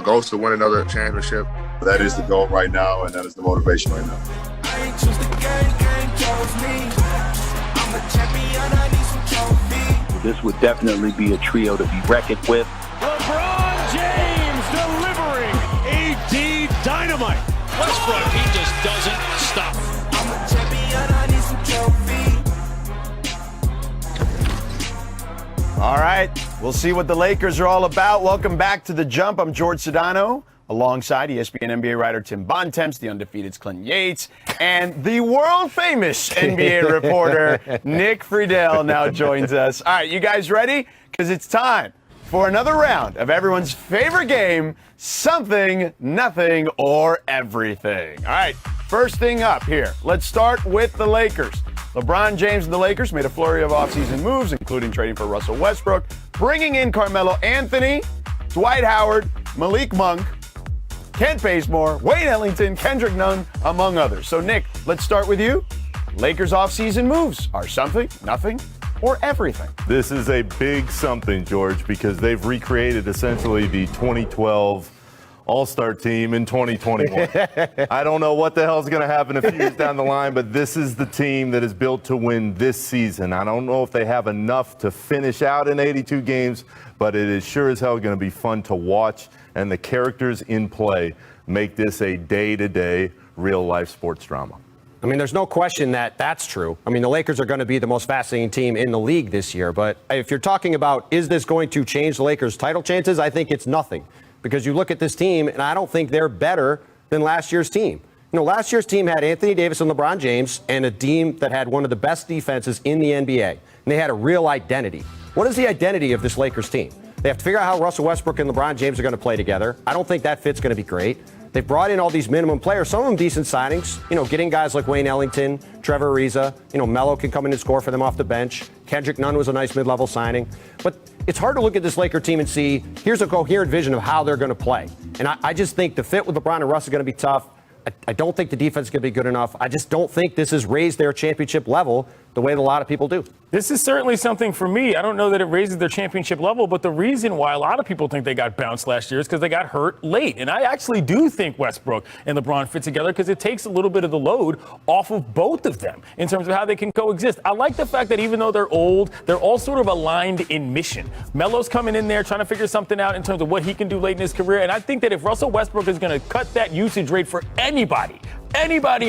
A goal is to win another championship. That is the goal right now, and that is the motivation right now. I ain't choose the game chose me. I'm a champion, I need some trophies. This would definitely be a trio to be reckoned with. LeBron James delivering AD dynamite. Westbrook, he just doesn't stop. I'm a champion, I need some trophies. All right, we'll see what the Lakers are all about. Welcome back to The Jump. I'm George Sedano, alongside ESPN NBA writer Tim Bontemps, the undefeated Clinton Yates, and the world-famous NBA reporter Nick Friedel now joins us. All right, you guys ready? Because it's time for another round of everyone's favorite game, Something, Nothing, or Everything. All right, first thing up here. Let's start with the Lakers. LeBron James and the Lakers made a flurry of offseason moves, including trading for Russell Westbrook, bringing in Carmelo Anthony, Dwight Howard, Malik Monk, Kent Bazemore, Wayne Ellington, Kendrick Nunn, among others. So, Nick, let's start with you. Lakers offseason moves are something, nothing, or everything. This is a big something, George, because they've recreated essentially the 2012 All-Star team in 2021. I don't know what the hell is going to happen a few years down the line, but this is the team that is built to win this season. I don't know if they have enough to finish out in 82 games, but it is sure as hell going to be fun to watch, and the characters in play make this a day-to-day, real-life sports drama. I mean, there's no question that that's true. I mean, the Lakers are going to be the most fascinating team in the league this year. But if you're talking about, is this going to change the Lakers' title chances? I think it's nothing. Because you look at this team, and I don't think they're better than last year's team. You know, last year's team had Anthony Davis and LeBron James, and a team that had one of the best defenses in the NBA. And they had a real identity. What is the identity of this Lakers team? They have to figure out how Russell Westbrook and LeBron James are going to play together. I don't think that fit's going to be great. They've brought in all these minimum players, some of them decent signings, you know, getting guys like Wayne Ellington, Trevor Ariza, you know, Melo can come in and score for them off the bench. Kendrick Nunn was a nice mid-level signing. But it's hard to look at this Laker team and see, here's a coherent vision of how they're going to play. And I just think the fit with LeBron and Russ is going to be tough. I don't think the defense is going to be good enough. I just don't think this has raised their championship level the way that a lot of people do. This is certainly something for me. I don't know that it raises their championship level, but the reason why a lot of people think they got bounced last year is because they got hurt late. And I actually do think Westbrook and LeBron fit together because it takes a little bit of the load off of both of them in terms of how they can coexist. I like the fact that even though they're old, they're all sort of aligned in mission. Melo's coming in there trying to figure something out in terms of what he can do late in his career. And I think that if Russell Westbrook is going to cut that usage rate for anybody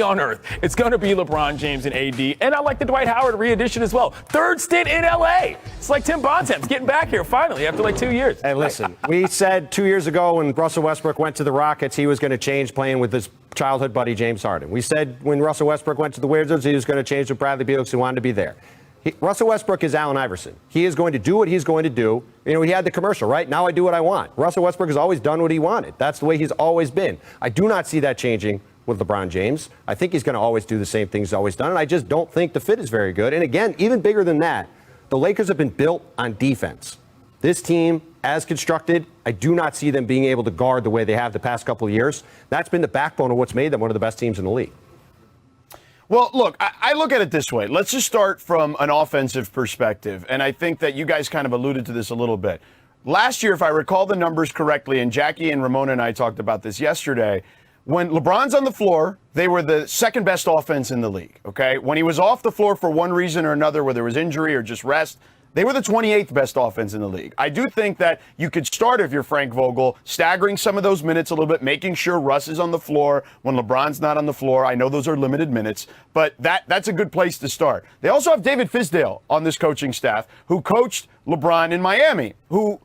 on earth, it's going to be LeBron James and AD. And I like the Dwight Howard re-addition as well. Third stint in LA. It's like Tim Bontemps getting back here finally after like 2 years. Hey, listen, we said 2 years ago when Russell Westbrook went to the Rockets, he was going to change playing with his childhood buddy James Harden. We said when Russell Westbrook went to the Wizards, he was going to change with Bradley Beal because he wanted to be there. Russell Westbrook is Allen Iverson. He is going to do what he's going to do. You know, he had the commercial, right? Now I do what I want. Russell Westbrook has always done what he wanted. That's the way he's always been. I do not see that changing with LeBron James. I think he's going to always do the same things he's always done, and I just don't think the fit is very good. And again, even bigger than that, the Lakers have been built on defense. This team, as constructed, I do not see them being able to guard the way they have the past couple of years. That's been the backbone of what's made them one of the best teams in the league. Well, look, I look at it this way. Let's just start from an offensive perspective, and I think that you guys kind of alluded to this a little bit. Last year, if I recall the numbers correctly, and Jackie and Ramona and I talked about this yesterday, when LeBron's on the floor, they were the second best offense in the league, okay? When he was off the floor for one reason or another, whether it was injury or just rest, they were the 28th best offense in the league. I do think that you could start, if you're Frank Vogel, staggering some of those minutes a little bit, making sure Russ is on the floor when LeBron's not on the floor. I know those are limited minutes, but that's a good place to start. They also have David Fizdale on this coaching staff, who coached LeBron in Miami, who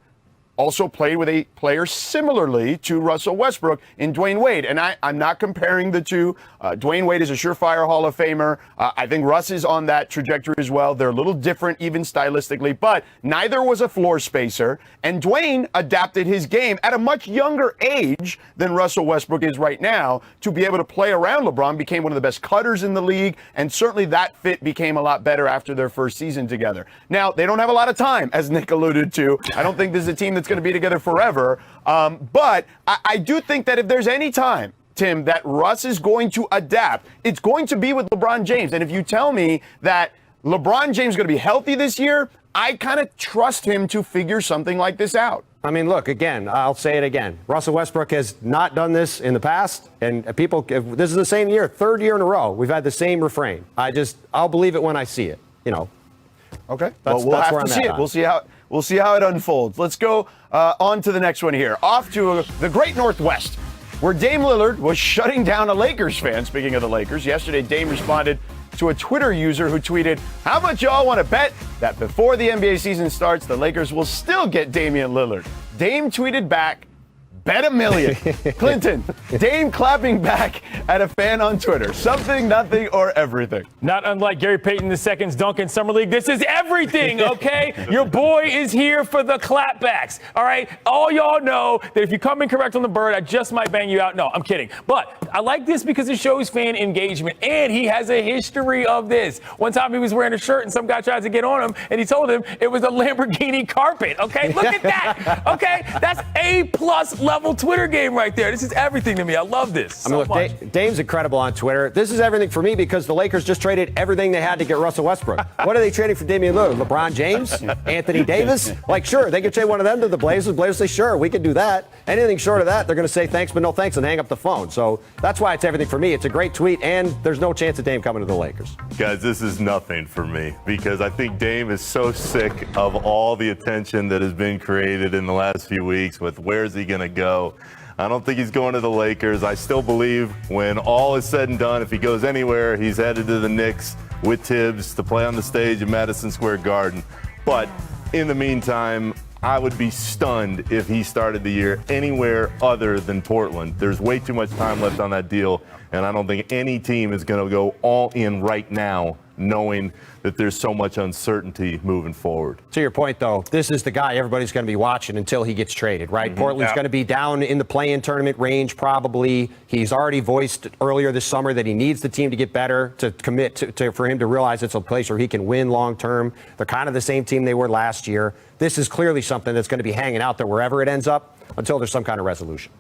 also played with a player similarly to Russell Westbrook in Dwayne Wade. And I'm not comparing the two. Dwayne Wade is a surefire Hall of Famer. I think Russ is on that trajectory as well. They're a little different even stylistically, but neither was a floor spacer. And Dwayne adapted his game at a much younger age than Russell Westbrook is right now to be able to play around LeBron, became one of the best cutters in the league, and certainly that fit became a lot better after their first season together. Now, they don't have a lot of time, as Nick alluded to. I don't think this is a team that's going to be together forever. But I do think that if there's any time, Tim, that Russ is going to adapt, it's going to be with LeBron James. And if you tell me that LeBron James is going to be healthy this year, I kind of trust him to figure something like this out. I mean, look, again, I'll say it again. Russell Westbrook has not done this in the past, and this is the same year, third year in a row, we've had the same refrain. I'll believe it when I see it, Okay. Well, we'll have to see it. We'll see how it unfolds. Let's go on to the next one here. Off to the Great Northwest, where Dame Lillard was shutting down a Lakers fan. Speaking of the Lakers, yesterday Dame responded to a Twitter user who tweeted, "How much y'all want to bet that before the NBA season starts, the Lakers will still get Damian Lillard?" Dame tweeted back, "Bet $1 million." Clinton, Dame clapping back at a fan on Twitter. Something, nothing, or everything. Not unlike Gary Payton II's dunk in Summer League. This is everything, okay? Your boy is here for the clapbacks, all right? All y'all know that if you come in correct on the bird, I just might bang you out. No, I'm kidding. But I like this because it shows fan engagement, and he has a history of this. One time he was wearing a shirt, and some guy tried to get on him, and he told him it was a Lamborghini carpet, okay? Look at that, okay? That's A+ level Twitter game right there. This is everything to me. I love this. Dame's incredible on Twitter. This is everything for me because the Lakers just traded everything they had to get Russell Westbrook. What are they trading for Damian Lillard? LeBron James? Anthony Davis? Like, sure, they could trade one of them to the Blazers. Blazers say, sure, we could do that. Anything short of that, they're going to say thanks, but no thanks, and hang up the phone. So that's why it's everything for me. It's a great tweet, and there's no chance of Dame coming to the Lakers. Guys, this is nothing for me because I think Dame is so sick of all the attention that has been created in the last few weeks with where's he going to go. I don't think he's going to the Lakers. I still believe when all is said and done, if he goes anywhere, he's headed to the Knicks with Tibbs to play on the stage at Madison Square Garden. But in the meantime, I would be stunned if he started the year anywhere other than Portland. There's way too much time left on that deal, and I don't think any team is going to go all in right now knowing that there's so much uncertainty moving forward. To your point, though, this is the guy everybody's going to be watching until he gets traded, right? Portland's going to be down in the play-in tournament range probably. He's already voiced earlier this summer that he needs the team to get better, to commit to for him to realize it's a place where he can win long-term. They're kind of the same team they were last year. This is clearly something that's going to be hanging out there wherever it ends up until there's some kind of resolution.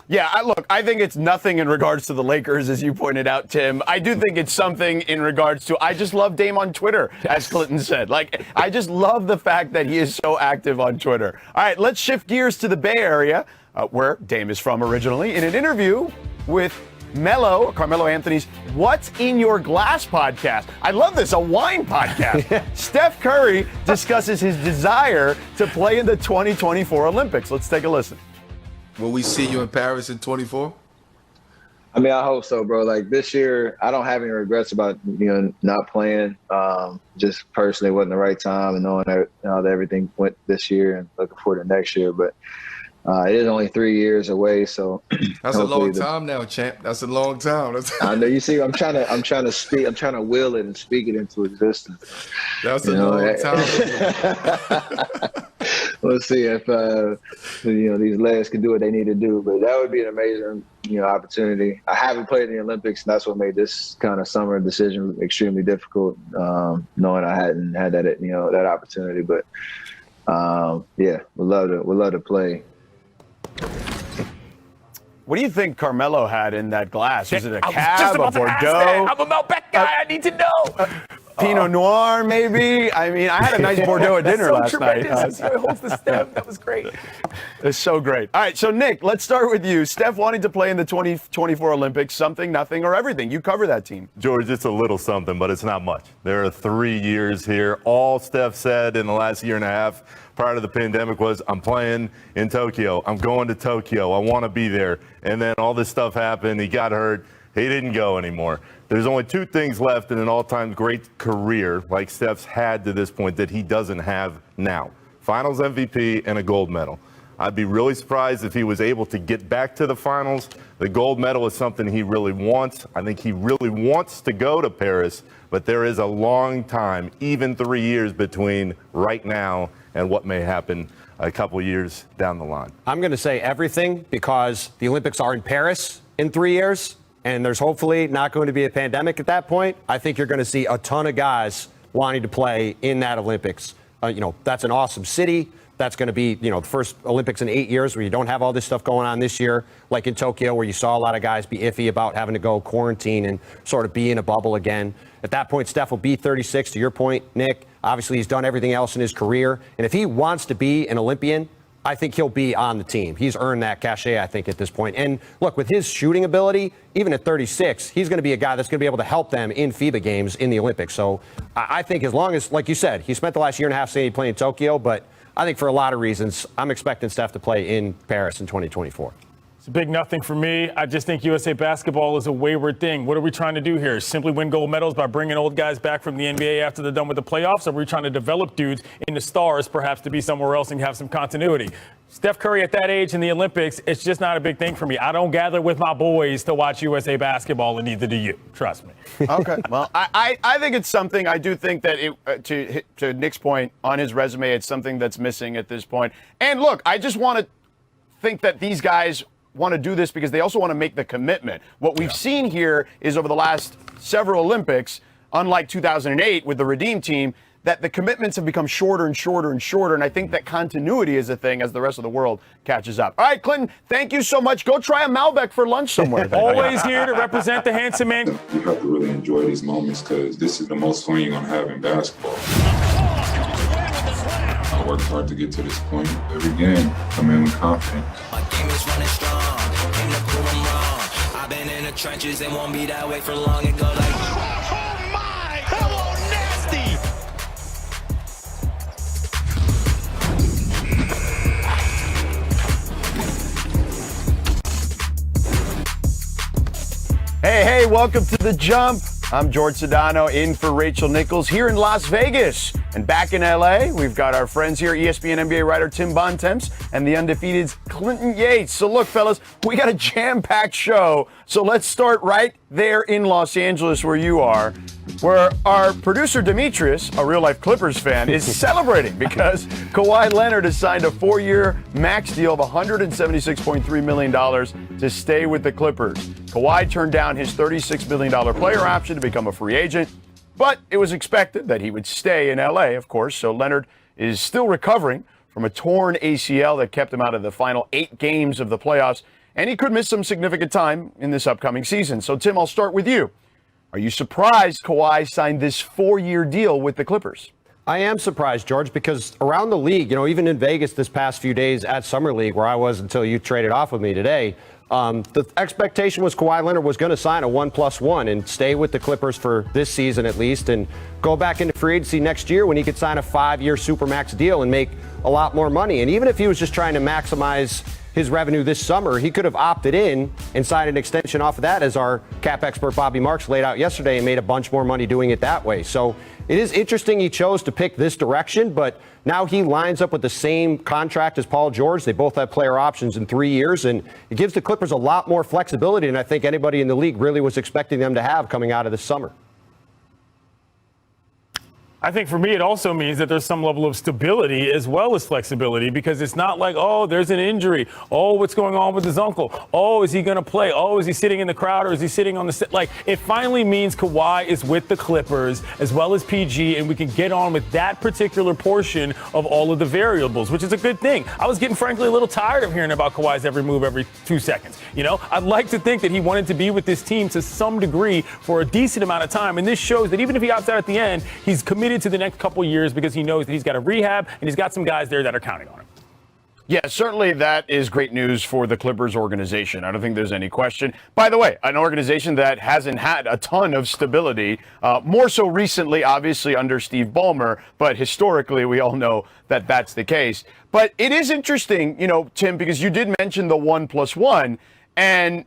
Yeah, I think it's nothing in regards to the Lakers, as you pointed out, Tim. I do think it's something in regards to, I just love Dame on Twitter, as Clinton said. Like, I just love the fact that he is so active on Twitter. All right, let's shift gears to the Bay Area, where Dame is from originally. In an interview with Carmelo Anthony's What's in Your Glass podcast. I love this, a wine podcast. Steph Curry discusses his desire to play in the 2024 Olympics. Let's take a listen. Will we see you in Paris in 24? I mean, I hope so, bro. Like this year, I don't have any regrets about not playing. Just personally, wasn't the right time, and knowing that, that everything went this year, and looking forward to next year. But it is only 3 years away, so that's a long time now, champ. That's a long time. I know. You see, I'm trying to will it and speak it into existence. That's a long time. We'll see if these legs can do what they need to do, but that would be an amazing opportunity. I haven't played in the Olympics, and that's what made this kind of summer decision extremely difficult. Knowing I hadn't had that opportunity, but we'd love to play. What do you think Carmelo had in that glass? Was it a cab, a Bordeaux? I'm a Malbec guy. I need to know. Pinot Noir, maybe? I mean, I had a nice Bordeaux at dinner last night. It holds the step. That was great. It's so great. All right, so Nick, let's start with you. Steph wanting to play in the 2024 Olympics, something, nothing, or everything. You cover that team. George, it's a little something, but it's not much. There are 3 years here. All Steph said in the last year and a half prior to the pandemic was, I'm playing in Tokyo. I'm going to Tokyo. I want to be there. And then all this stuff happened. He got hurt. He didn't go anymore. There's only 2 things left in an all-time great career like Steph's had to this point that he doesn't have now. Finals MVP and a gold medal. I'd be really surprised if he was able to get back to the finals. The gold medal is something he really wants. I think he really wants to go to Paris, but there is a long time, even 3 years between right now and what may happen a couple years down the line. I'm going to say everything because the Olympics are in Paris in 3 years. And there's hopefully not going to be a pandemic at that point. I think you're going to see a ton of guys wanting to play in that Olympics. That's an awesome city. That's going to be, the first Olympics in 8 years where you don't have all this stuff going on this year, like in Tokyo, where you saw a lot of guys be iffy about having to go quarantine and sort of be in a bubble again. At that point, Steph will be 36, to your point, Nick. Obviously, he's done everything else in his career. And if he wants to be an Olympian, I think he'll be on the team. He's earned that cachet, I think, at this point. And look, with his shooting ability, even at 36, he's going to be a guy that's going to be able to help them in FIBA games in the Olympics. So I think as long as, like you said, he spent the last year and a half saying he'd play in Tokyo, but I think for a lot of reasons, I'm expecting Steph to play in Paris in 2024. It's a big nothing for me. I just think USA basketball is a wayward thing. What are we trying to do here? Simply win gold medals by bringing old guys back from the NBA after they're done with the playoffs? Or are we trying to develop dudes into stars, perhaps to be somewhere else and have some continuity? Steph Curry at that age in the Olympics, it's just not a big thing for me. I don't gather with my boys to watch USA basketball, and neither do you. Trust me. Okay. Well, I think it's something. I do think that to Nick's point on his resume, it's something that's missing at this point. And look, I just want to think that these guys want to do this because they also want to make the commitment. What we've seen here is over the last several Olympics, unlike 2008 with the Redeem team, that the commitments have become shorter and shorter and shorter. And I think that continuity is a thing as the rest of the world catches up. All right, Clinton, thank you so much. Go try a Malbec for lunch somewhere. Always here to represent the handsome man. You have to really enjoy these moments because this is the most fun you're going to have in basketball. I worked hard to get to this point. Every game, come in with confidence. My game is running strong. Came to prove I'm wrong. I've been in the trenches and won't be that way for long. It go like, oh my, hello nasty. Hey, welcome to The Jump. I'm George Sedano in for Rachel Nichols here in Las Vegas. And back in LA, we've got our friends here, ESPN NBA writer Tim Bontemps and the undefeated's Clinton Yates. So look, fellas, we got a jam-packed show. So let's start right there in Los Angeles where you are, where our producer Demetrius, a real-life Clippers fan, is celebrating because Kawhi Leonard has signed a 4-year max deal of $176.3 million to stay with the Clippers. Kawhi turned down his $36 million player option to become a free agent, but it was expected that he would stay in LA, of course, so Leonard is still recovering from a torn ACL that kept him out of the final 8 games of the playoffs, and he could miss some significant time in this upcoming season. So, Tim, I'll start with you. Are you surprised Kawhi signed this 4-year deal with the Clippers? I am surprised, George, because around the league, even in Vegas this past few days at Summer League, where I was until you traded off with me today, the expectation was Kawhi Leonard was going to sign a 1+1 and stay with the Clippers for this season at least and go back into free agency next year when he could sign a 5-year Supermax deal and make a lot more money. And even if he was just trying to maximize his revenue this summer, he could have opted in and signed an extension off of that, as our cap expert Bobby Marks laid out yesterday, and made a bunch more money doing it that way. So it is interesting he chose to pick this direction, but now he lines up with the same contract as Paul George. They both have player options in 3 years, and it gives the Clippers a lot more flexibility than I think anybody in the league really was expecting them to have coming out of this summer. I think for me, it also means that there's some level of stability as well as flexibility, because it's not like, oh, there's an injury. Oh, what's going on with his uncle? Oh, is he going to play? Oh, is he sitting in the crowd or is he sitting on the set? Like, it finally means Kawhi is with the Clippers as well as PG, and we can get on with that particular portion of all of the variables, which is a good thing. I was getting, frankly, a little tired of hearing about Kawhi's every move every 2 seconds. I'd like to think that he wanted to be with this team to some degree for a decent amount of time, and this shows that even if he opts out at the end, he's committed to the next couple years because he knows that he's got a rehab and he's got some guys there that are counting on him. Yeah, certainly that is great news for the Clippers organization. I don't think there's any question. By the way, an organization that hasn't had a ton of stability, more so recently, obviously, under Steve Ballmer, but historically, we all know that that's the case. But it is interesting, Tim, because you did mention the 1+1, and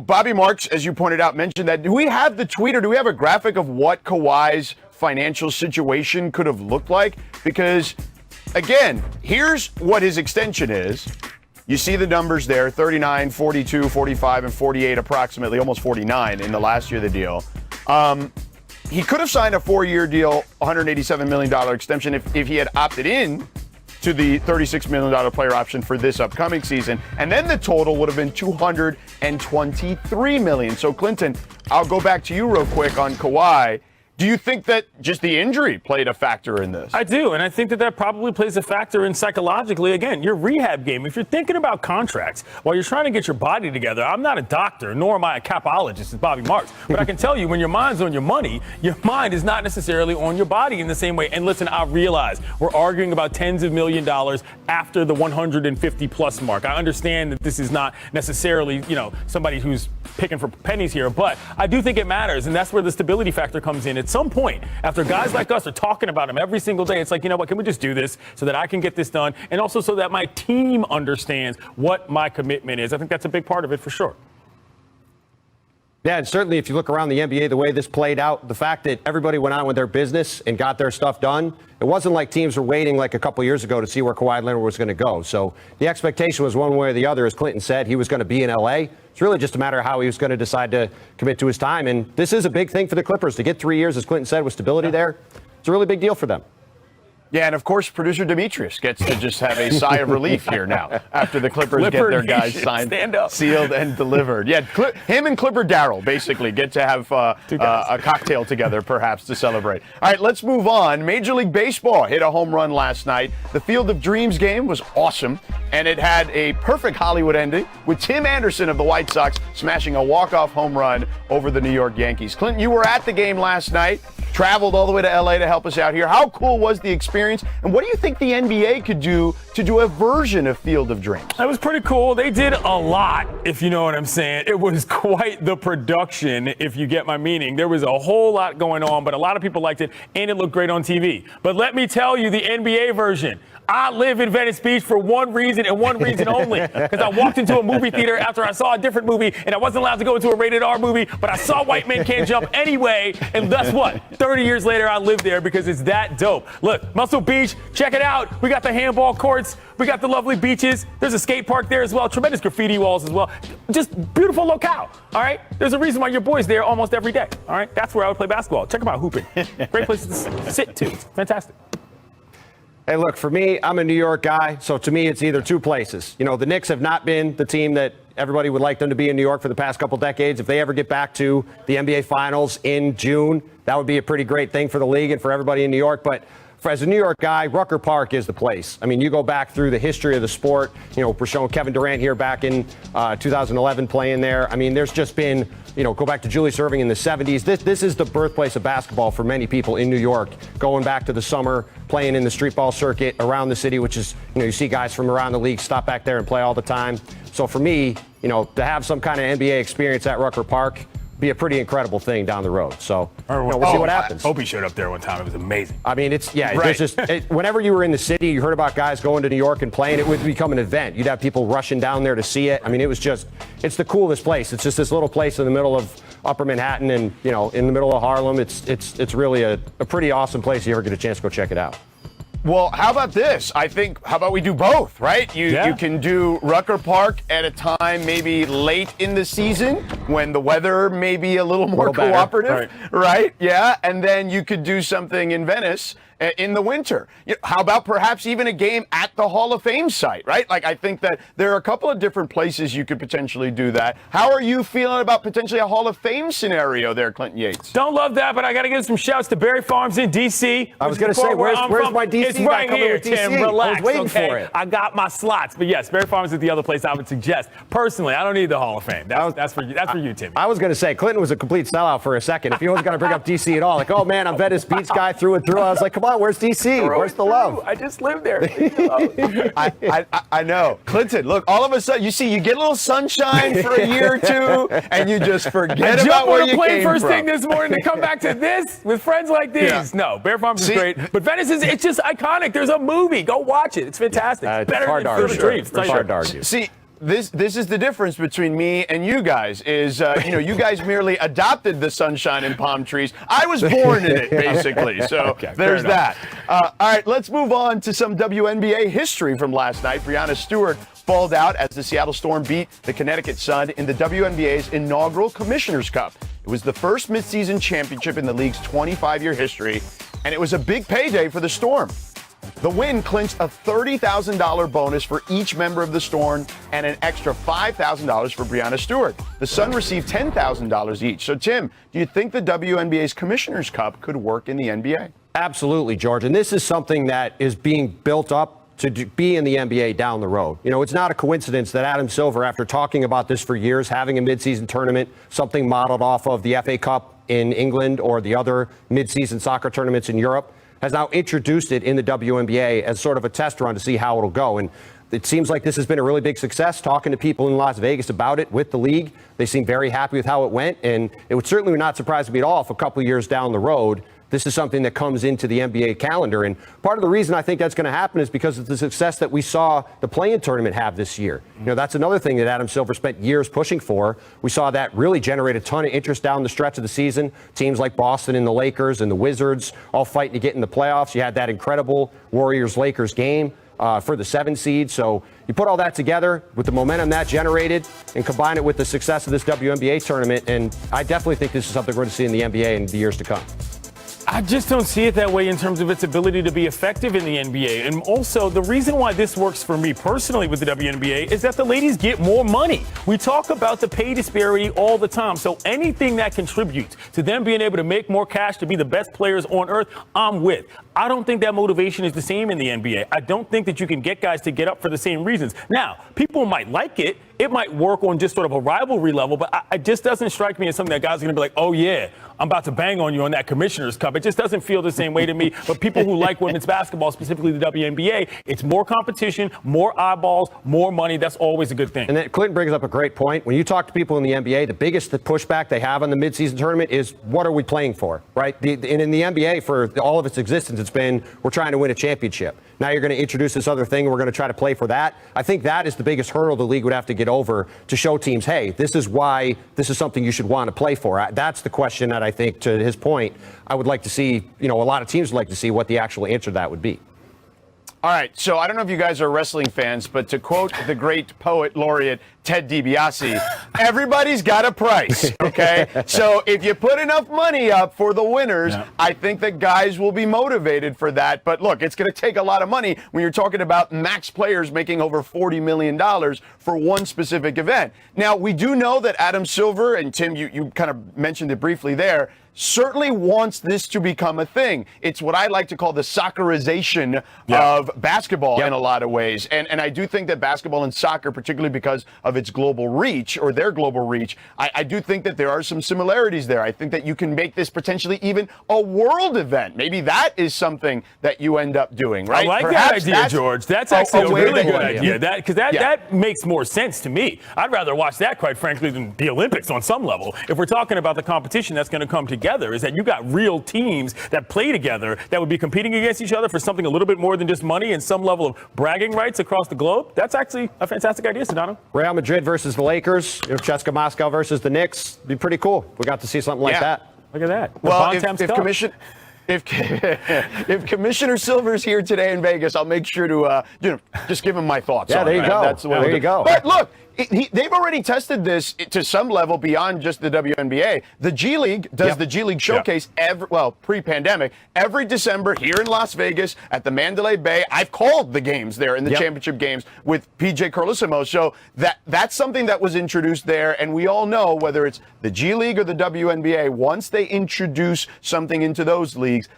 Bobby Marks, as you pointed out, mentioned that. Do we have the tweet or do we have a graphic of what Kawhi's financial situation could have looked like? Because, again, here's what his extension is. You see the numbers there, 39, 42, 45, and 48 approximately, almost 49 in the last year of the deal. He could have signed a 4-year deal, $187 million extension if he had opted in to the $36 million player option for this upcoming season. And then the total would have been $223 million. So, Clinton, I'll go back to you real quick on Kawhi. Do you think that just the injury played a factor in this? I do, and I think that probably plays a factor in psychologically, again, your rehab game. If you're thinking about contracts while you're trying to get your body together, I'm not a doctor, nor am I a capologist as Bobby Marks, but I can tell you when your mind's on your money, your mind is not necessarily on your body in the same way. And listen, I realize we're arguing about tens of $1 million after the 150-plus mark. I understand that this is not necessarily, somebody who's picking for pennies here, but I do think it matters, and that's where the stability factor comes in. At some point, after guys like us are talking about him every single day, it's like, you know what, can we just do this so that I can get this done, and also so that my team understands what my commitment is. I think that's a big part of it for sure. Yeah, and certainly if you look around the NBA, the way this played out, the fact that everybody went on with their business and got their stuff done, it wasn't like teams were waiting like a couple years ago to see where Kawhi Leonard was going to go. So the expectation was one way or the other, as Clinton said, he was going to be in L.A. It's really just a matter of how he was going to decide to commit to his time. And this is a big thing for the Clippers. To get 3 years, as Clinton said, with stability there, it's a really big deal for them. Yeah, and of course, producer Demetrius gets to just have a sigh of relief here now after the Clippers get their guys signed, sealed, and delivered. Yeah, him and Clipper Darrell basically get to have a cocktail together, perhaps, to celebrate. All right, let's move on. Major League Baseball hit a home run last night. The Field of Dreams game was awesome, and it had a perfect Hollywood ending with Tim Anderson of the White Sox smashing a walk-off home run over the New York Yankees. Clinton, you were at the game last night, traveled all the way to L.A. to help us out here. How cool was the experience? And what do you think the NBA could do to do a version of Field of Dreams? That was pretty cool. They did a lot, if you know what I'm saying. It was quite the production, if you get my meaning. There was a whole lot going on, but a lot of people liked it, and it looked great on TV. But let me tell you the NBA version. I live in Venice Beach for one reason and one reason only, because I walked into a movie theater after I saw a different movie, and I wasn't allowed to go into a rated R movie, but I saw White Men Can't Jump anyway, and guess what? 30 years later, I live there because it's that dope. Look, Muscle Beach, check it out. We got the handball courts. We got the lovely beaches. There's a skate park there as well. Tremendous graffiti walls as well. Just beautiful locale, all right? There's a reason why your boy's there almost every day, all right? That's where I would play basketball. Check them out, hooping. Great place to sit, too. It's fantastic. Hey, look, for me, I'm a New York guy, so to me, it's either two places. The Knicks have not been the team that everybody would like them to be in New York for the past couple decades. If they ever get back to the NBA Finals in June, that would be a pretty great thing for the league and for everybody in New York. But as a New York guy, Rucker Park is the place. I mean, you go back through the history of the sport. We're showing Kevin Durant here back in 2011 playing there. I mean, there's just been, go back to Julius Erving in the 70s. This is the birthplace of basketball for many people in New York, going back to the summer, playing in the street ball circuit around the city, which is, you see guys from around the league stop back there and play all the time. So for me, to have some kind of NBA experience at Rucker Park, be a pretty incredible thing down the road. So we'll see what happens. Opie showed up there one time. It was amazing. I mean, there's just whenever you were in the city, you heard about guys going to New York and playing. It would become an event. You'd have people rushing down there to see it. I mean, it's the coolest place. It's just this little place in the middle of Upper Manhattan and, in the middle of Harlem. It's really a pretty awesome place. If you ever get a chance to go check it out. Well, how about this? How about we do both, right? You can do Rucker Park at a time maybe late in the season when the weather may be a little more cooperative, right? Yeah, and then you could do something in Venice in the winter. How about perhaps even a game at the Hall of Fame site, right? Like, I think that there are a couple of different places you could potentially do that. How are you feeling about potentially a Hall of Fame scenario there, Clinton Yates? Don't love that, but I got to give some shouts to Berry Farms in D.C. I was going to say, where's my D.C.? It's right here, Tim. Relax, I was waiting for it. I got my slots. But yes, Berry Farms is the other place I would suggest. Personally, I don't need the Hall of Fame. That's for you, Tim. I was going to say, Clinton was a complete sellout for a second. If he wasn't going to bring up D.C. at all, like, oh, man, I'm Venice Beach guy through and through. I was like, come on, where's D.C.? Where's the love? I just live there. I know. Clinton, look, all of a sudden, you get a little sunshine for a year or two, and you just forget about where you came from. I jumped on a plane first thing this morning to come back to this with friends like these. Yeah. No, Bear Farms is great. But Venice it's just iconic. There's a movie. Go watch it. It's fantastic. It's better than Field of Dreams. It's hard to argue. See, this is the difference between me and you guys is, you guys merely adopted the sunshine and palm trees. I was born in it, basically. So okay, there's that. All right, let's move on to some WNBA history from last night. Breanna Stewart balled out as the Seattle Storm beat the Connecticut Sun in the WNBA's inaugural Commissioner's Cup. It was the first midseason championship in the league's 25-year history, and it was a big payday for the Storm. The win clinched a $30,000 bonus for each member of the Storm and an extra $5,000 for Breanna Stewart. The Sun received $10,000 each. So, Tim, do you think the WNBA's Commissioner's Cup could work in the NBA? Absolutely, George. And this is something that is being built up to be in the NBA down the road. You know, it's not a coincidence that Adam Silver, after talking about this for years, having a midseason tournament, something modeled off of the FA Cup in England or the other midseason soccer tournaments in Europe, has now introduced it in the WNBA as sort of a test run to see how it'll go. And it seems like this has been a really big success. Talking to people in Las Vegas about it with the league, they seem very happy with how it went. And it would certainly not surprise me at all if a couple of years down the road, this is something that comes into the NBA calendar. And part of the reason I think that's going to happen is because of the success that we saw the play-in tournament have this year. You know, that's another thing that Adam Silver spent years pushing for. We saw that really generate a ton of interest down the stretch of the season. Teams like Boston and the Lakers and the Wizards all fighting to get in the playoffs. You had that incredible Warriors-Lakers game for the 7 seed. So you put all that together with the momentum that generated and combine it with the success of this WNBA tournament, and I definitely think this is something we're going to see in the NBA in the years to come. I just don't see it that way in terms of its ability to be effective in the NBA. And also, the reason why this works for me personally with the WNBA is that the ladies get more money. We talk about the pay disparity all the time. So anything that contributes to them being able to make more cash, to be the best players on earth, I'm with. I don't think that motivation is the same in the NBA. I don't think that you can get guys to get up for the same reasons. Now, people might like it. It might work on just sort of a rivalry level, but it just doesn't strike me as something that guys are going to be like, oh, yeah, I'm about to bang on you on that Commissioner's Cup. It just doesn't feel the same way to me. But people who like women's basketball, specifically the WNBA, it's more competition, more eyeballs, more money. That's always a good thing. And then Clinton brings up a great point. When you talk to people in the NBA, the biggest pushback they have on the midseason tournament is, what are we playing for, right? And in the NBA, for all of its existence, it's been, we're trying to win a championship. Now you're going to introduce this other thing, and we're going to try to play for that. I think that is the biggest hurdle the league would have to get over to show teams, hey, this is why this is something you should want to play for. That's the question that I think, to his point, I would like to see, you know, a lot of teams would like to see what the actual answer to that would be. All right, so I don't know if you guys are wrestling fans, but to quote the great poet laureate Ted DiBiase, everybody's got a price, okay? So if you put enough money up for the winners, I think that guys will be motivated for that. But look, it's going to take a lot of money when you're talking about max players making over $40 million for one specific event. Now, we do know that Adam Silver, and Tim, you kind of mentioned it briefly there, certainly wants this to become a thing. It's what I like to call the soccerization of basketball in a lot of ways. And I do think that basketball and soccer, particularly because of its global reach, or their global reach, I do think that there are some similarities there. I think that you can make this potentially even a world event. Maybe that is something that you end up doing, right? I like Perhaps that idea, George. That's actually a really good idea. That makes more sense to me. I'd rather watch that, quite frankly, than the Olympics on some level. If we're talking about the competition that's going to come together, is that you got real teams that play together that would be competing against each other for something a little bit more than just money and some level of bragging rights across the globe. That's actually a fantastic idea, Sedano. Real Madrid versus the Lakers, CSKA Moscow versus the Knicks, be pretty cool. We got to see something like that. Look at that. Well, if Commissioner Silver's here today in Vegas, I'll make sure to just give him my thoughts. Yeah, on there you it. go. That's the way there you go. But look, they've already tested this to some level beyond just the WNBA. The G League does the G League Showcase pre-pandemic, every December here in Las Vegas at the Mandalay Bay. I've called the games there in the championship games with PJ Carlesimo. So that's something that was introduced there. And we all know, whether it's the G League or the WNBA, once they introduce something into those leagues,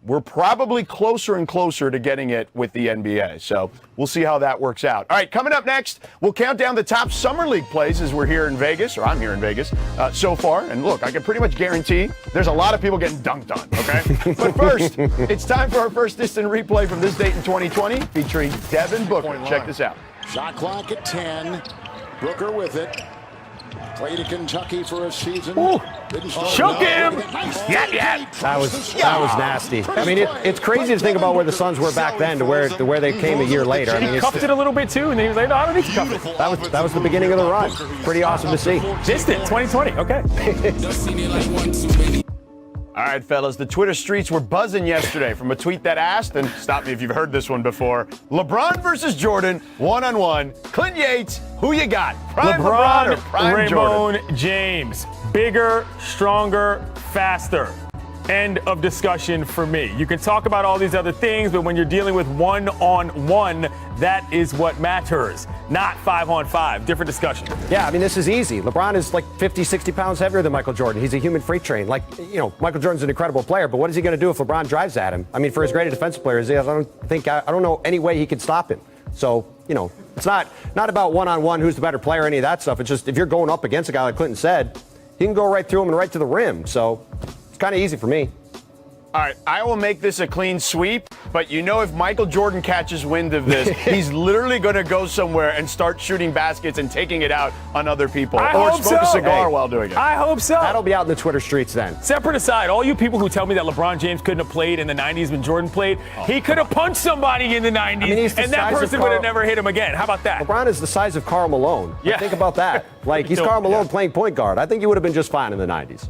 we're probably closer and closer to getting it with the NBA. So we'll see how that works out. All right, coming up next, we'll count down the top Summer League plays as we're here in Vegas, or I'm here in Vegas so far. And look, I can pretty much guarantee there's a lot of people getting dunked on, okay? But first, it's time for our first distant replay from this date in 2020 featuring Devin Booker. Check this out. Shot clock at 10. Booker with it. Played at Kentucky for a season. Shook him! Yeah. That was nasty. I mean, it's crazy to think about where the Suns were back then to where they came a year later. I mean, he cuffed it a little bit too, and then he was like, no, I don't need to cuff it. That was the beginning of the run. Pretty awesome to see. Distant 2020. Okay. All right, fellas, the Twitter streets were buzzing yesterday from a tweet that asked, and stop me if you've heard this one before, LeBron versus Jordan, one-on-one. Clint Yates, who you got? Prime LeBron or Prime Raymond Jordan? James. Bigger, stronger, faster. End of discussion for me. You can talk about all these other things, but when you're dealing with one-on-one, that is what matters, not 5-on-5. Different discussion. Yeah, I mean, this is easy. LeBron is like 50, 60 pounds heavier than Michael Jordan. He's a human freight train. Like, Michael Jordan's an incredible player, but what is he going to do if LeBron drives at him? I mean, for as great a defensive player as he is, I don't know any way he can stop him. So, it's not about one-on-one, who's the better player, any of that stuff. It's just if you're going up against a guy like Clinton said, he can go right through him and right to the rim. So it's kind of easy for me. All right, I will make this a clean sweep, but if Michael Jordan catches wind of this, he's literally going to go somewhere and start shooting baskets and taking it out on other people. Or smoke a cigar while doing it. I hope so. That'll be out in the Twitter streets then. Separate aside, all you people who tell me that LeBron James couldn't have played in the 90s when Jordan played, he could have punched somebody in the 90s, and that person would have never hit him again. How about that? LeBron is the size of Karl Malone. Yeah. Think about that. Like, he's Karl Malone playing point guard. I think he would have been just fine in the 90s.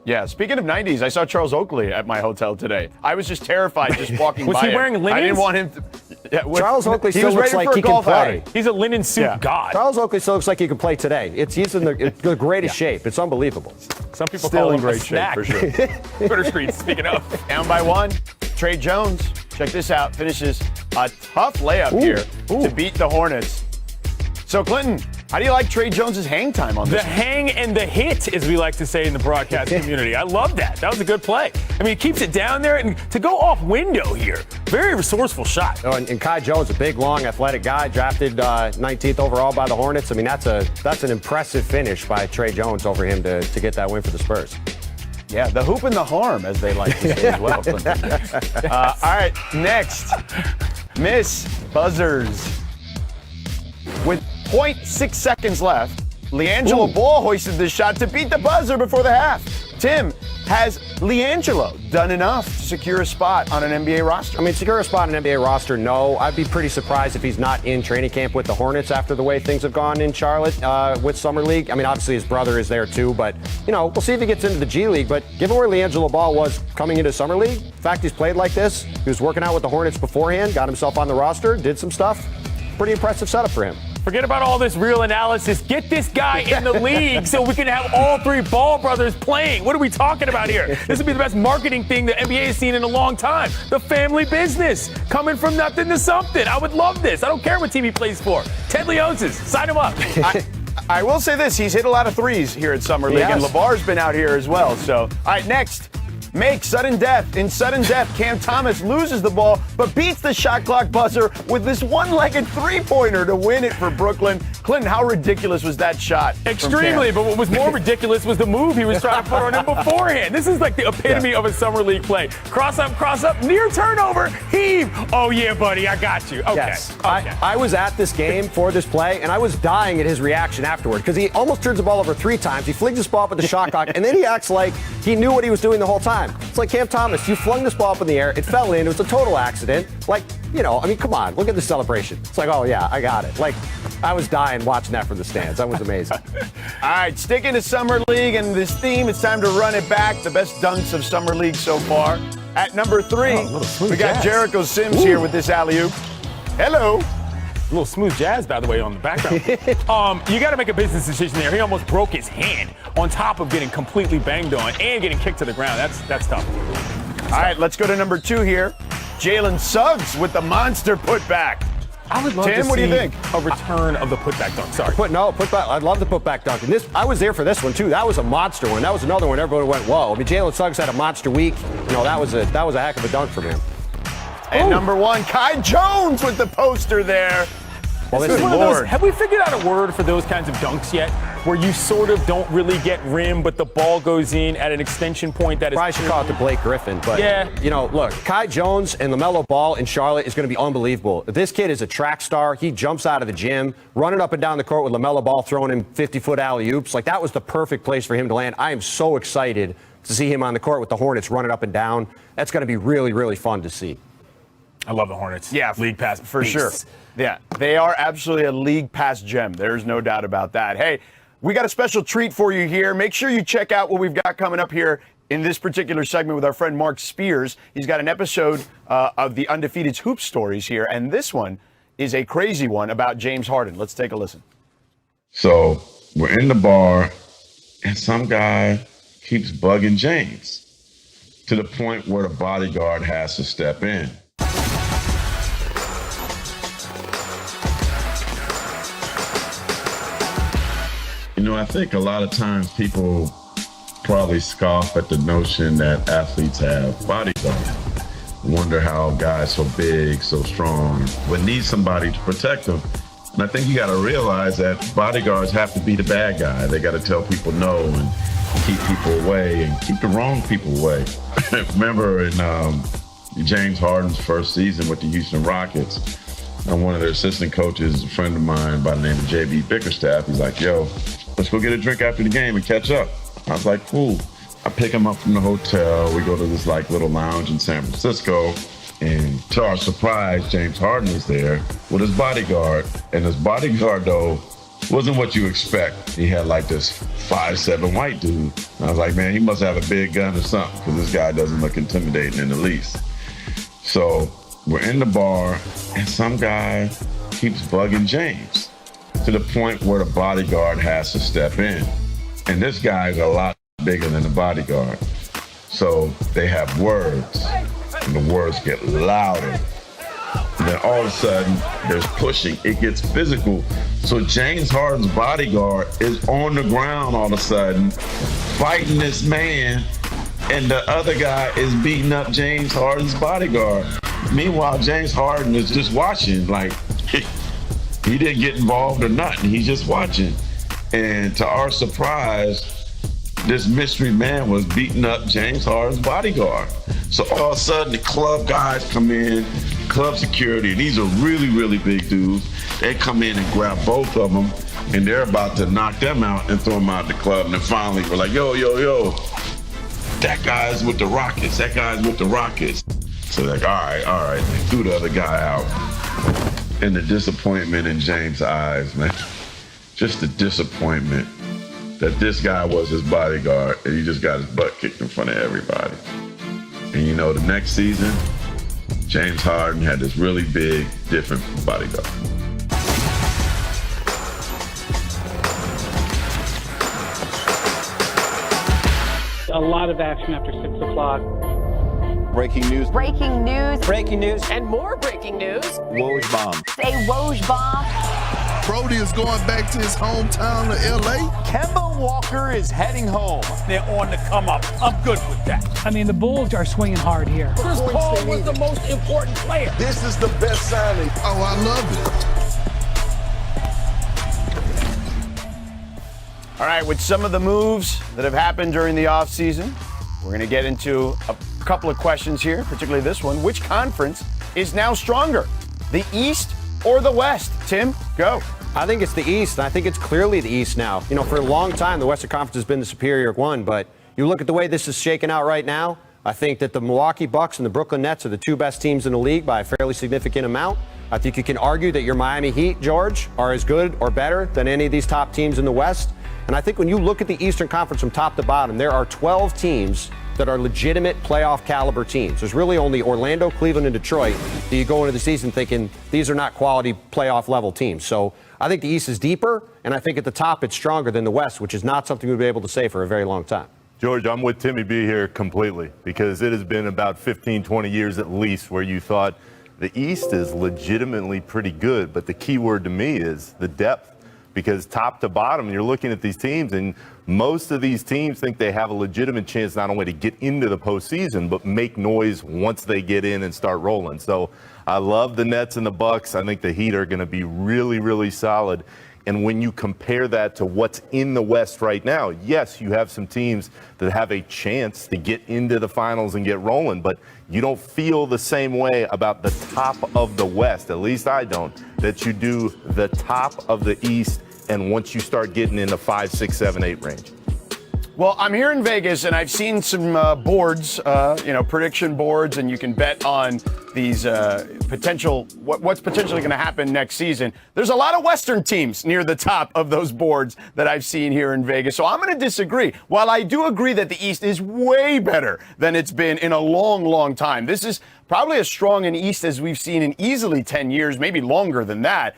Yeah, speaking of 90s, I saw Charles Oakley at my hotel today. I was just terrified just walking by Was he wearing linens? I didn't want him to... Yeah, Charles Oakley still looks like he can play. He's a linen suit god. Charles Oakley still looks like he can play today. He's in the greatest shape. It's unbelievable. Some people Still call in him great a shape, snack. for sure. Twitter streets, speaking of. Down by one, Trey Jones. Check this out. Finishes a tough layup here to beat the Hornets. So, Clinton, how do you like Trey Jones' hang time on this? The hang and the hit, as we like to say in the broadcast community. I love that. That was a good play. I mean, he keeps it down there, and to go off window here, very resourceful shot. Oh, and Kai Jones, a big, long, athletic guy, drafted 19th overall by the Hornets. I mean, that's an impressive finish by Trey Jones over him to get that win for the Spurs. Yeah, the hoop and the harm, as they like to say as well. All right, next, Miss Buzzers. With 0.6 seconds left, LiAngelo Ball hoisted the shot to beat the buzzer before the half. Tim, has LiAngelo done enough to secure a spot on an NBA roster? I mean, secure a spot on an NBA roster, no. I'd be pretty surprised if he's not in training camp with the Hornets after the way things have gone in Charlotte with Summer League. I mean, obviously his brother is there too, but, we'll see if he gets into the G League. But given where LiAngelo Ball was coming into Summer League, the fact he's played like this, he was working out with the Hornets beforehand, got himself on the roster, did some stuff. Pretty impressive setup for him. Forget about all this real analysis. Get this guy in the league so we can have all three Ball brothers playing. What are we talking about here? This would be the best marketing thing the NBA has seen in a long time. The family business, coming from nothing to something. I would love this. I don't care what team he plays for. Ted Leonsis, sign him up. I will say this. He's hit a lot of threes here at Summer League, and LeVar's been out here as well. So, all right, next. Make sudden death. In sudden death, Cam Thomas loses the ball, but beats the shot clock buzzer with this one-legged three-pointer to win it for Brooklyn. Clinton, how ridiculous was that shot? Extremely, but what was more ridiculous was the move he was trying to put on him beforehand. This is like the epitome of a Summer League play. Cross up, near turnover, heave. Oh, yeah, buddy, I got you. Okay. Yes. I was at this game for this play, and I was dying at his reaction afterward because he almost turns the ball over 3 times. He flings this ball up with the shot clock, and then he acts like he knew what he was doing the whole time. It's like, Cam Thomas, you flung this ball up in the air. It fell in. It was a total accident. Like, come on. Look at the celebration. It's like, oh, yeah, I got it. Like, I was dying watching that from the stands. That was amazing. All right, sticking to Summer League and this theme, it's time to run it back. The best dunks of Summer League so far. At number 3, we got Jericho Sims here with this alley-oop. Hello. A little smooth jazz, by the way, on the background. You got to make a business decision there. He almost broke his hand on top of getting completely banged on and getting kicked to the ground. That's tough. All right, let's go to number 2 here. Jalen Suggs with the monster putback. I would love Tim, to what do you see think? a return of the putback dunk. Sorry. Putback. I'd love the putback dunk. And I was there for this one too. That was a monster one. That was another one. Everybody went, whoa. I mean, Jalen Suggs had a monster week. That was a heck of a dunk from him. And number 1, Kai Jones with the poster there. Well, this is one of those, have we figured out a word for those kinds of dunks yet? Where you sort of don't really get rim, but the ball goes in at an extension point that is. Probably should call it to Blake Griffin, but look, Kai Jones and LaMelo Ball in Charlotte is going to be unbelievable. This kid is a track star. He jumps out of the gym, running up and down the court with LaMelo Ball throwing him 50-foot alley-oops. Like, that was the perfect place for him to land. I am so excited to see him on the court with the Hornets running up and down. That's going to be really, really fun to see. I love the Hornets. Yeah, league pass for beasts. sure. Yeah, they are absolutely a league pass gem. There's no doubt about that. Hey, we got a special treat for you here. Make sure you check out what we've got coming up here in this particular segment with our friend Mark Spears. He's got an episode of the Undefeated's Hoop Stories here, and this one is a crazy one about James Harden. Let's take a listen. So we're in the bar, and some guy keeps bugging James. to the point where the bodyguard has to step in. You know, I think a lot of times people probably scoff at the notion that athletes have bodyguards. Wonder how guys so big, so strong, would need somebody to protect them. And I think you got to realize that bodyguards have to be the bad guy. They got to tell people no and keep people away and keep the wrong people away. Remember in James Harden's first season with the Houston Rockets, one of their assistant coaches, a friend of mine by the name of JB Bickerstaff, he's like, yo, let's go get a drink after the game and catch up. I was like, cool. I pick him up from the hotel. We go to this like little lounge in San Francisco. And to our surprise, James Harden is there with his bodyguard. And his bodyguard, though, wasn't what you expect. He had like this 5'7" white dude. And I was like, man, he must have a big gun or something, because this guy doesn't look intimidating in the least. So we're in the bar, and some guy keeps bugging James to the point where the bodyguard has to step in. And this guy's a lot bigger than the bodyguard. So they have words, and the words get louder. And then all of a sudden, there's pushing. It gets physical. So James Harden's bodyguard is on the ground all of a sudden, fighting this man, and the other guy is beating up James Harden's bodyguard. Meanwhile, James Harden is just watching, like, he didn't get involved or nothing. He's just watching. And to our surprise, this mystery man was beating up James Harden's bodyguard. So all of a sudden, the club guys come in, club security. These are really, really big dudes. They come in and grab both of them, and they're about to knock them out and throw them out of the club. And then finally, we're like, yo, that guy's with the Rockets. That guy's with the Rockets. So they're like, all right. They threw the other guy out. And the disappointment in James' eyes, man. Just the disappointment that this guy was his bodyguard and he just got his butt kicked in front of everybody. And you know, the next season, James Harden had this really big, different bodyguard. A lot of action after 6 o'clock. Breaking news. Breaking news. Breaking news. And more breaking news. Woj bomb. Say Woj bomb. Brody is going back to his hometown of L.A. Kemba Walker is heading home. They're on the come up. I'm good with that. I mean, the Bulls are swinging hard here. Chris Paul was the most important player. This is the best signing. Oh, I love it. All right, with some of the moves that have happened during the offseason, we're going to get into a couple of questions here, particularly this one. Which conference is now stronger, the East or the West? Tim, go. I think it's the East, and I think it's clearly the East now. You know, for a long time, the Western Conference has been the superior one, but you look at the way this is shaken out right now, I think that the Milwaukee Bucks and the Brooklyn Nets are the two best teams in the league by a fairly significant amount. I think you can argue that your Miami Heat, George, are as good or better than any of these top teams in the West. And I think when you look at the Eastern Conference from top to bottom, there are 12 teams that are legitimate playoff caliber teams. There's really only Orlando, Cleveland, and Detroit that you go into the season thinking these are not quality playoff level teams. So I think the East is deeper, and I think at the top it's stronger than the West, which is not something we've been able to say for a very long time. George, I'm with Timmy B here completely, because it has been about 15, 20 years at least where you thought the East is legitimately pretty good, but the key word to me is the depth. Because top to bottom, you're looking at these teams, and most of these teams think they have a legitimate chance not only to get into the postseason, but make noise once they get in and start rolling. So I love the Nets and the Bucks. I think the Heat are going to be really, really solid. And when you compare that to what's in the West right now, yes, you have some teams that have a chance to get into the finals and get rolling, but you don't feel the same way about the top of the West, at least I don't, that you do the top of the East and once you start getting in the 5, 6, 7, 8 range. Well, I'm here in Vegas, and I've seen some boards, prediction boards, and you can bet on these what's potentially going to happen next season. There's a lot of Western teams near the top of those boards that I've seen here in Vegas, so I'm going to disagree. While I do agree that the East is way better than it's been in a long, long time, this is probably as strong an East as we've seen in easily 10 years, maybe longer than that.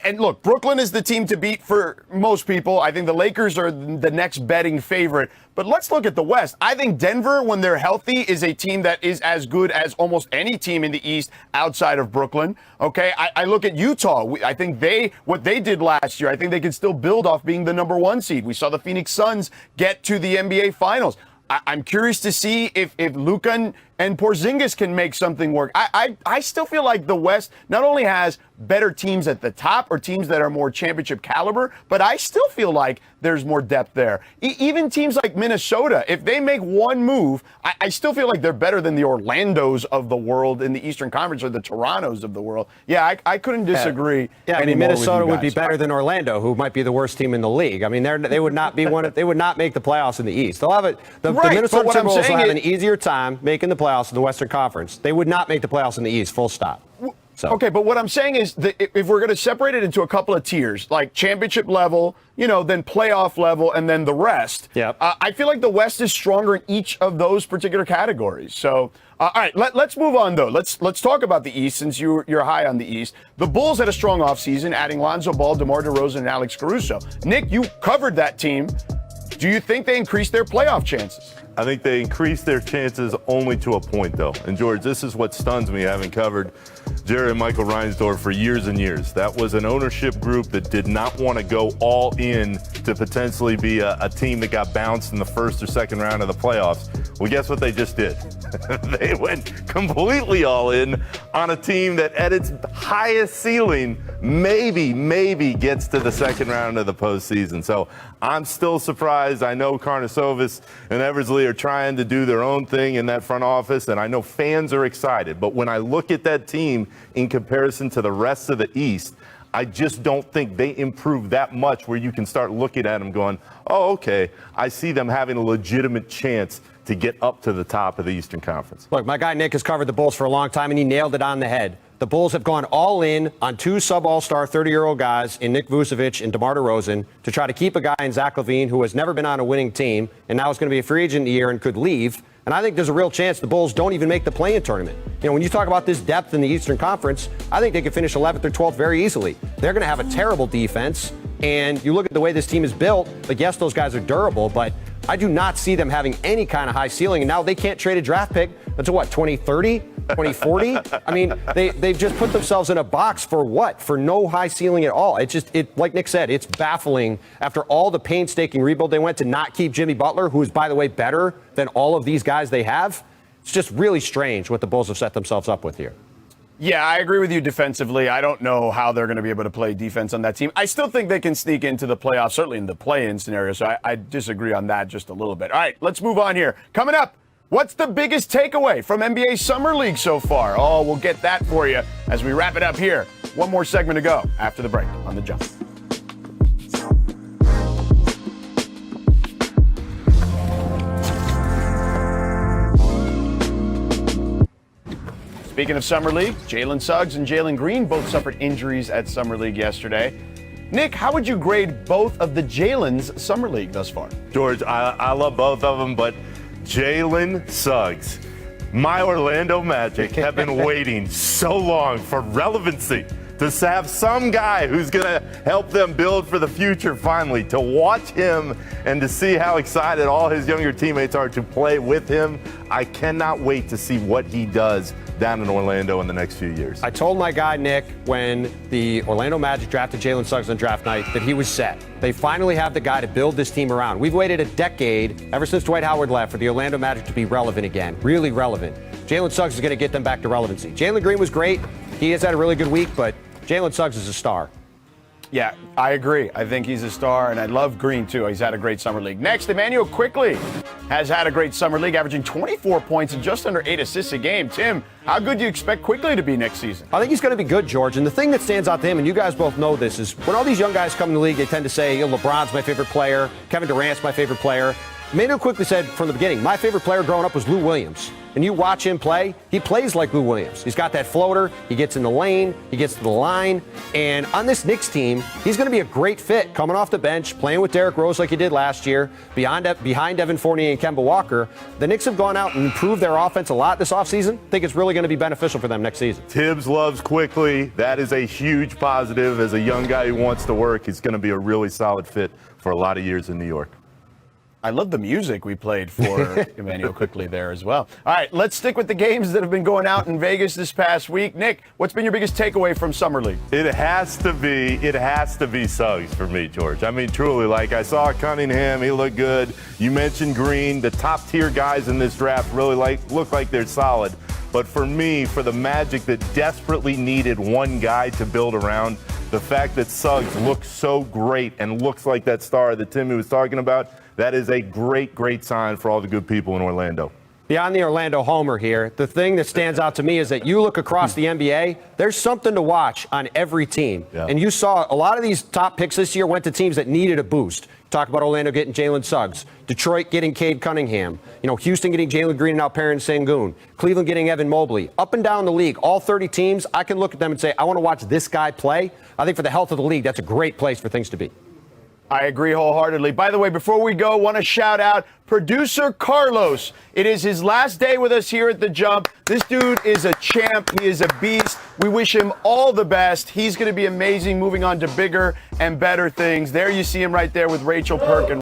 And look, Brooklyn is the team to beat for most people. I think the Lakers are the next betting favorite. But let's look at the West. I think Denver, when they're healthy, is a team that is as good as almost any team in the East outside of Brooklyn. Okay, I look at Utah. I think what they did last year, I think they can still build off being the number 1 seed. We saw the Phoenix Suns get to the NBA Finals. I'm curious to see if Luka and Porzingis can make something work. I still feel like the West not only has better teams at the top or teams that are more championship caliber, but I still feel like there's more depth there. Even teams like Minnesota, if they make one move, I still feel like they're better than the Orlandos of the world in the Eastern Conference or the Torontos of the world. Yeah, I couldn't disagree. Yeah, I mean, Minnesota would be better than Orlando, who might be the worst team in the league. I mean, they would not be they would not make the playoffs in the East. They'll have it. The Minnesota Timberwolves will have an easier time making the playoffs in the Western Conference. They would not make the playoffs in the East, full stop. So. Okay, but what I'm saying is that if we're going to separate it into a couple of tiers, like championship level, then playoff level, and then the rest, I feel like the West is stronger in each of those particular categories. So, all right, let's move on, though. Let's talk about the East, since you're high on the East. The Bulls had a strong offseason, adding Lonzo Ball, DeMar DeRozan, and Alex Caruso. Nick, you covered that team. Do you think they increased their playoff chances? I think they increased their chances only to a point, though. And, George, this is what stuns me, having covered Jerry and Michael Reinsdorf for years and years. That was an ownership group that did not want to go all in to potentially be a team that got bounced in the first or second round of the playoffs. Well, guess what they just did? They went completely all in on a team that at its highest ceiling maybe gets to the second round of the postseason. So I'm still surprised. I know Karnisovas and Eversley are trying to do their own thing in that front office, and I know fans are excited. But when I look at that team in comparison to the rest of the East, I just don't think they improve that much where you can start looking at them going, oh, okay, I see them having a legitimate chance to get up to the top of the Eastern Conference. Look, my guy Nick has covered the Bulls for a long time, and he nailed it on the head. The Bulls have gone all in on 2 sub-all-star 30-year-old guys in Nick Vucevic and DeMar DeRozan to try to keep a guy in Zach LaVine who has never been on a winning team and now is going to be a free agent year and could leave. And I think there's a real chance the Bulls don't even make the play-in tournament. When you talk about this depth in the Eastern Conference, I think they could finish 11th or 12th very easily. They're going to have a terrible defense. And you look at the way this team is built, like, yes, those guys are durable, but I do not see them having any kind of high ceiling. And now they can't trade a draft pick until what, 2030, 2040? I mean, they've just put themselves in a box for what? For no high ceiling at all. Like Nick said, it's baffling after all the painstaking rebuild they went to not keep Jimmy Butler, who is, by the way, better than all of these guys they have. It's just really strange what the Bulls have set themselves up with here. Yeah, I agree with you defensively. I don't know how they're going to be able to play defense on that team. I still think they can sneak into the playoffs, certainly in the play-in scenario, so I disagree on that just a little bit. All right, let's move on here. Coming up, what's the biggest takeaway from NBA Summer League so far? Oh, we'll get that for you as we wrap it up here. One more segment to go after the break on The Jump. Speaking of Summer League, Jalen Suggs and Jalen Green both suffered injuries at Summer League yesterday. Nick, how would you grade both of the Jalen's Summer League thus far? George, I love both of them, but Jalen Suggs, my Orlando Magic have been waiting so long for relevancy, to have some guy who's going to help them build for the future finally, to watch him and to see how excited all his younger teammates are to play with him. I cannot wait to see what he does down in Orlando in the next few years. I told my guy Nick when the Orlando Magic drafted Jalen Suggs on draft night that he was set. They finally have the guy to build this team around. We've waited a decade, ever since Dwight Howard left, for the Orlando Magic to be relevant again, really relevant. Jalen Suggs is going to get them back to relevancy. Jalen Green was great. He has had a really good week, but Jalen Suggs is a star. Yeah, I agree. I think he's a star, and I love Green, too. He's had a great Summer League. Next, Emmanuel Quickley has had a great Summer League, averaging 24 points and just under 8 assists a game. Tim, how good do you expect Quickley to be next season? I think he's going to be good, George. And the thing that stands out to him, and you guys both know this, is when all these young guys come in the league, they tend to say, LeBron's my favorite player, Kevin Durant's my favorite player. Emmanuel Quickley said from the beginning, my favorite player growing up was Lou Williams. and you watch him play, he plays like Lou Williams. He's got that floater. He gets in the lane. He gets to the line. And on this Knicks team, he's going to be a great fit coming off the bench, playing with Derrick Rose like he did last year, behind Evan Fournier and Kemba Walker. The Knicks have gone out and improved their offense a lot this offseason. I think it's really going to be beneficial for them next season. Tibbs loves quickly. That is a huge positive. As a young guy who wants to work, he's going to be a really solid fit for a lot of years in New York. I love the music we played for Emmanuel quickly there as well. All right, let's stick with the games that have been going out in Vegas this past week. Nick, what's been your biggest takeaway from Summer League? It has to be Suggs for me, George. I mean, truly, like I saw Cunningham, he looked good. You mentioned Green. The top tier guys in this draft really look like they're solid. But for me, for the Magic that desperately needed one guy to build around, the fact that Suggs looks so great and looks like that star that Timmy was talking about, that is a great, great sign for all the good people in Orlando. Beyond the Orlando homer here, the thing that stands out to me is that you look across the NBA, there's something to watch on every team. Yeah. And you saw a lot of these top picks this year went to teams that needed a boost. Talk about Orlando getting Jalen Suggs, Detroit getting Cade Cunningham, Houston getting Jalen Green and Alperen Sengun, Cleveland getting Evan Mobley. Up and down the league, all 30 teams, I can look at them and say, I want to watch this guy play. I think for the health of the league, that's a great place for things to be. I agree wholeheartedly. By the way, before we go, want to shout out producer Carlos. It is his last day with us here at The Jump. This dude is a champ. He is a beast. We wish him all the best. He's going to be amazing moving on to bigger and better things. There you see him right there with Rachel Perkin.